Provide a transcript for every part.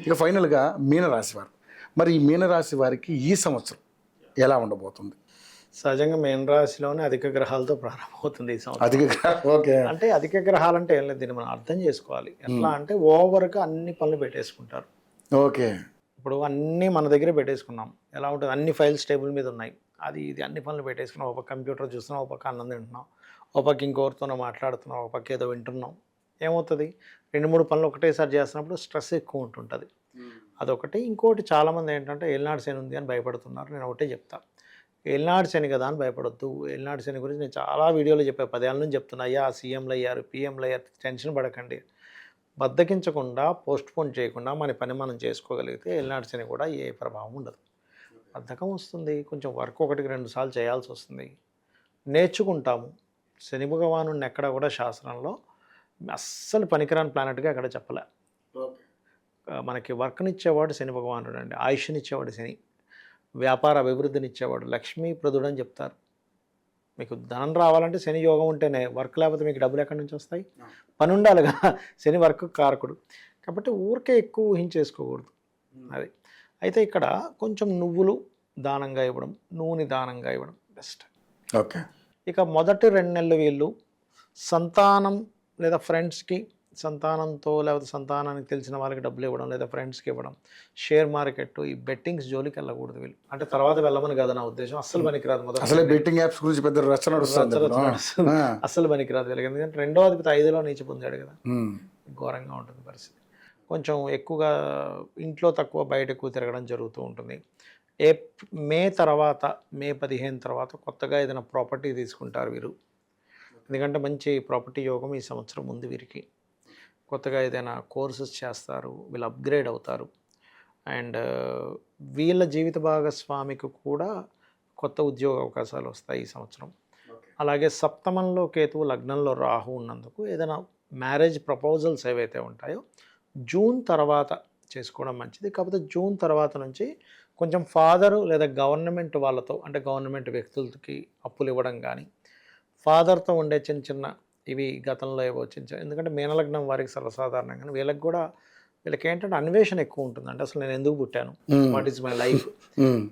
ఇక ఫైనల్గా మీనరాశి వారు, మరి ఈ మీనరాశి వారికి ఈ సంవత్సరం ఎలా ఉండబోతుంది? సహజంగా మీన రాశిలోనే అధిక గ్రహాలతో ప్రారంభమవుతుంది ఈ సంవత్సరం. అధిక ఓకే. అంటే అధిక గ్రహాలు అంటే ఏం లేదు, దీన్ని మనం అర్థం చేసుకోవాలి. ఎట్లా అంటే ఓవర్గా అన్ని పనులు పెట్టేసుకుంటారు. ఓకే. ఇప్పుడు అన్నీ మన దగ్గరే పెట్టేసుకున్నాం. ఎలా ఉంటుంది, అన్ని ఫైల్స్ టేబుల్ మీద ఉన్నాయి, అది ఇది అన్ని పనులు పెట్టేసుకున్నాం. ఒక కంప్యూటర్ చూస్తున్నాం, ఒక పక్క అన్నం తింటున్నాం, ఒక పక్క ఇంకొకరితోనో మాట్లాడుతున్నాం, ఒక పక్క ఏదో వింటున్నాం. ఏమవుతుంది, 2-3 పనులు ఒకటేసారి చేస్తున్నప్పుడు స్ట్రెస్ ఎక్కువ ఉంటుంటుంది. అదొకటి. ఇంకోటి చాలామంది ఏంటంటే ఏలినాడు శని ఉంది అని భయపడుతున్నారు. నేను ఒకటే చెప్తా, ఏలినాడు శని కదా అని భయపడొద్దు. ఏలినాడు శని గురించి నేను చాలా వీడియోలో చెప్పాను, 10 ఏళ్ళ నుంచి చెప్తున్నా. అయ్యా సీఎంలు అయ్యారు, పీఎంలు అయ్యారు, టెన్షన్ పడకండి. బద్దకించకుండా, పోస్ట్పోన్ చేయకుండా మన పని మనం చేసుకోగలిగితే ఏలినాడు శని కూడా ఏ ప్రభావం ఉండదు. బద్ధకం వస్తుంది, కొంచెం వర్క్ 1-2 సార్లు చేయాల్సి వస్తుంది, నేర్చుకుంటాము. శని భగవానుడిని ఎక్కడ కూడా శాస్త్రంలో అస్సలు పనికిరాని ప్లానెట్గా ఎక్కడ చెప్పలే. మనకి వర్క్నిచ్చేవాడు శని భగవానుడు అండి, ఆయుష్నిచ్చేవాడు శని, వ్యాపార అభివృద్ధినిచ్చేవాడు లక్ష్మీప్రదుడు అని చెప్తారు. మీకు ధనం రావాలంటే శని యోగం ఉంటేనే, వర్క్ లేకపోతే మీకు డబ్బులు ఎక్కడి నుంచి వస్తాయి? పని ఉండాలిగా. శని వర్క్ కారకుడు కాబట్టి ఊరికే ఎక్కువ ఊహించేసుకోకూడదు. అది అయితే ఇక్కడ కొంచెం నువ్వులు దానంగా ఇవ్వడం, నూనె దానంగా ఇవ్వడం బెస్ట్. ఓకే. ఇక మొదటి 2 నెలలు వీళ్ళు సంతానం లేదా ఫ్రెండ్స్కి, సంతానంతో లేకపోతే సంతానానికి తెలిసిన వాళ్ళకి డబ్బులు ఇవ్వడం, లేదా ఫ్రెండ్స్కి ఇవ్వడం, షేర్ మార్కెట్, ఈ బెట్టింగ్స్ జోలికి వెళ్ళకూడదు వీళ్ళు. అంటే తర్వాత వెళ్ళమని కదా నా ఉద్దేశం, అస్సలు పనికిరాదు. మొదటి అసలు బెట్టింగ్ యాప్స్ గురించి పెద్ద రచన అస్సలు పనికిరాదు వీళ్ళకి. ఎందుకంటే 2వ అధిపతి 5లో నీచి పొందాడు కదా, ఘోరంగా ఉంటుంది పరిస్థితి. కొంచెం ఎక్కువగా ఇంట్లో తక్కువ, బయట ఎక్కువ తిరగడం జరుగుతూ ఉంటుంది. మే 15 తర్వాత కొత్తగా ఏదైనా ప్రాపర్టీ తీసుకుంటారు వీరు. ఎందుకంటే మంచి ప్రాపర్టీ యోగం ఈ సంవత్సరం ఉంది వీరికి. కొత్తగా ఏదైనా కోర్సెస్ చేస్తారు, వీళ్ళు అప్గ్రేడ్ అవుతారు. అండ్ వీళ్ళ జీవిత భాగస్వామికి కూడా కొత్త ఉద్యోగ అవకాశాలు వస్తాయి ఈ సంవత్సరం. అలాగే సప్తమంలో కేతువు, లగ్నంలో రాహు ఉన్నందుకు ఏదైనా మ్యారేజ్ ప్రపోజల్స్ ఏవైతే ఉంటాయో జూన్ తర్వాత చేసుకోవడం మంచిది. కాకపోతే జూన్ తర్వాత నుంచి కొంచెం ఫాదరు లేదా గవర్నమెంట్ వాళ్ళతో, అంటే గవర్నమెంట్ వ్యక్తులకి అప్పులు ఇవ్వడం కానీ, ఫాదర్తో ఉండే చిన్న చిన్న ఇవి గతంలో ఏవో చిన్న, ఎందుకంటే మీనలగ్నం వారికి సర్వసాధారణంగా వీళ్ళకి కూడా, వీళ్ళకి ఏంటంటే అన్వేషణ ఎక్కువ ఉంటుంది. అంటే అసలు నేను ఎందుకు పుట్టాను, వాట్ ఈజ్ మై లైఫ్,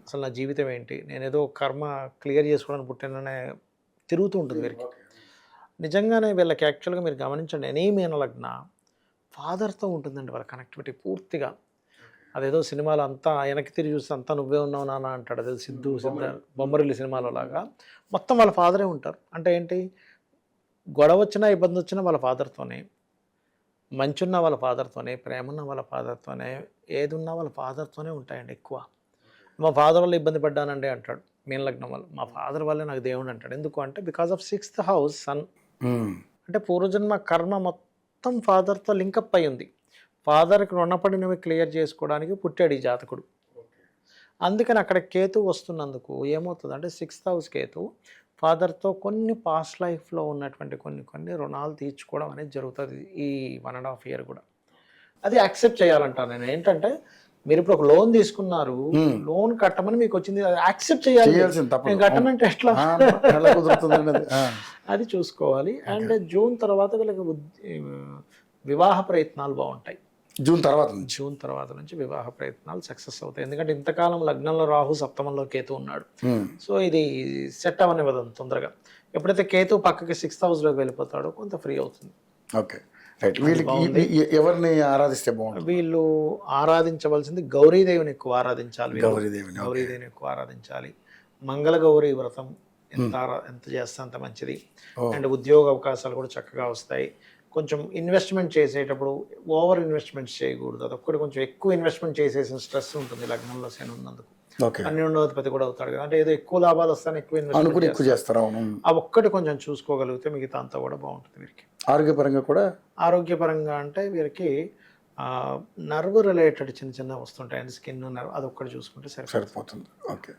అసలు నా జీవితం ఏంటి, నేను ఏదో కర్మ క్లియర్ చేసుకోవడానికి పుట్టాననే తిరుగుతూ ఉంటుంది వీరికి. నిజంగానే వీళ్ళకి యాక్చువల్గా మీరు గమనించండి, ఎనీ మీనలగ్న ఫాదర్తో ఉంటుందండి వాళ్ళ కనెక్టివిటీ పూర్తిగా. అదేదో సినిమాలో అంతా వెనక్కి తిరిగి చూస్తే అంతా నువ్వే ఉన్నావు నాన్న అంటాడు, అదే సిద్ధు బొమ్మరిల్లి సినిమాలో లాగా మొత్తం వాళ్ళ ఫాదరే ఉంటారు. అంటే ఏంటి, గొడవ వచ్చినా ఇబ్బంది వచ్చినా వాళ్ళ ఫాదర్తోనే, మంచి ఉన్న వాళ్ళ ఫాదర్తోనే, ప్రేమ ఉన్న వాళ్ళ ఫాదర్తోనే, ఏది ఉన్నా వాళ్ళ ఫాదర్తోనే ఉంటాయండి ఎక్కువ. మా ఫాదర్ వల్ల ఇబ్బంది పడ్డానండి అంటాడు మీనలగ్నం వల్ల, మా ఫాదర్ వల్లే నాకు దేవుడు అంటాడు. ఎందుకు అంటే because of 6th house sun. అంటే పూర్వజన్మ కర్మ మొత్తం ఫాదర్తో లింకప్ అయి ఉంది. ఫాదర్కి రుణపడినవి క్లియర్ చేసుకోవడానికి పుట్టాడు ఈ జాతకుడు. అందుకని అక్కడ కేతు వస్తున్నందుకు ఏమవుతుంది అంటే 6th హౌస్ కేతు ఫాదర్తో కొన్ని పాస్ట్ లైఫ్లో ఉన్నటువంటి కొన్ని రుణాలు తీర్చుకోవడం అనేది జరుగుతుంది ఈ 1.5 year కూడా. అది యాక్సెప్ట్ చేయాలంటాను నేను. ఏంటంటే మీరు ఇప్పుడు ఒక లోన్ తీసుకున్నారు, లోన్ కట్టమని మీకు వచ్చింది, అది యాక్సెప్ట్ చేయాలి. నేను కట్టనంటే ఎట్లా అది చూసుకోవాలి. అండ్ జూన్ తర్వాత వీళ్ళకి వివాహ ప్రయత్నాలు బాగుంటాయి. జూన్ తర్వాత నుంచి వివాహ ప్రయత్నాలు సక్సెస్ అవుతాయి. ఎందుకంటే ఇంతకాలం లగ్నంలో రాహు, సప్తమంలో కేతు ఉన్నాడు. సో ఇది సెట్ అవ్వనివ్వదు తొందరగా. ఎప్పుడైతే కేతు పక్కకి 6th హౌస్లోకి వెళ్ళిపోతాడో కొంత ఫ్రీ అవుతుంది. Okay, right. ఎవరిని ఆరాధిస్తే బాగుంటుంది? వీళ్ళు ఆరాధించవలసింది గౌరీదేవిని ఎక్కువ ఆరాధించాలి. గౌరీదేవిని ఎక్కువ ఆరాధించాలి. మంగళగౌరి వ్రతం ఎంత చేస్తే అంత మంచిది. అండ్ ఉద్యోగ అవకాశాలు కూడా చక్కగా వస్తాయి. కొంచెం ఇన్వెస్ట్మెంట్ చేసేటప్పుడు ఓవర్ ఇన్వెస్ట్మెంట్స్ చేయకూడదు. అదొక్కటి కొంచెం ఎక్కువ ఇన్వెస్ట్మెంట్ చేసేసిన స్ట్రెస్ ఉంటుంది లగ్నంలో శని ఉన్నందుకు. 12వ అధిపతి కూడా అవుతాడు కదా, అంటే ఏదో ఎక్కువ లాభాలు వస్తాను ఎక్కువ ఇన్వెస్ట్మెంట్ చేస్తారు. ఆ ఒక్కటి కొంచెం చూసుకోగలిగితే మిగతా అంతా కూడా బాగుంటుంది వీరికి. ఆరోగ్యపరంగా అంటే వీరికి నర్వ్ రిలేటెడ్ చిన్న వస్తుంటాయి, స్కిన్ నర్వ్, అదొక్కటి చూసుకుంటే సరిపోతుంది. ఓకే.